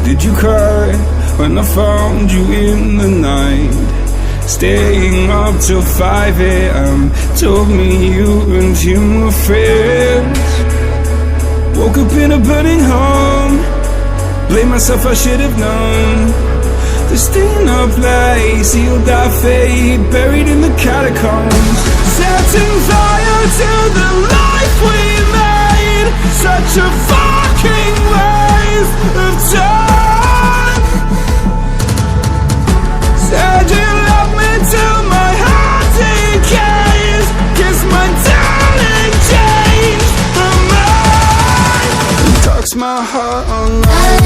Did you cry when I found you in the night? Staying up till 5 a.m. Told me you and him were friends. Woke up in a burning home. Blame myself, I should have known. There's still no place, sealed our fate, buried in the catacombs. Setting fire to the life we made. Such a fucking waste of time. Said you love me till my heart decays. Guess my darling changed her mind. It talks my heart online.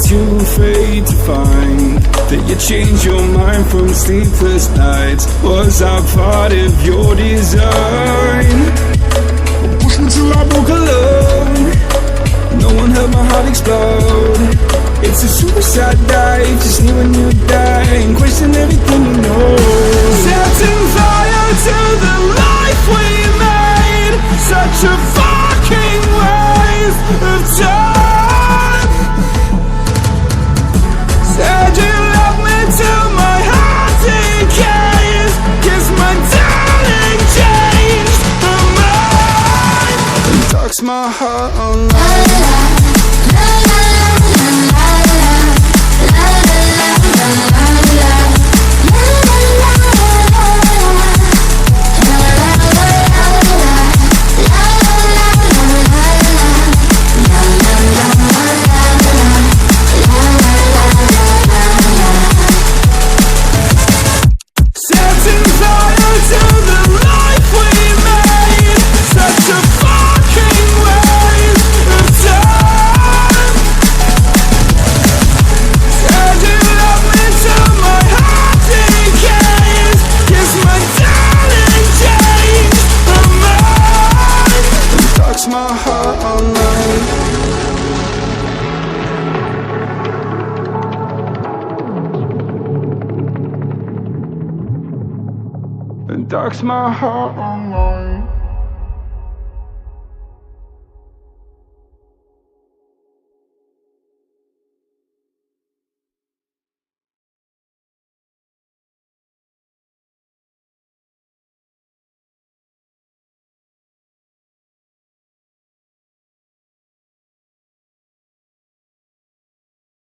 Too afraid to find that you changed your mind from sleepless nights. Was I part of your design? Push me till I broke alone. No one heard my heart explode. It's a suicide dive, just knew when you die and question everything you know. Setting fire to the life we made. Such a fucking waste of time. Said you love me till my heart decays. Guess my darling changed her mind. And talks my heart online. My heart online. And darks my heart online.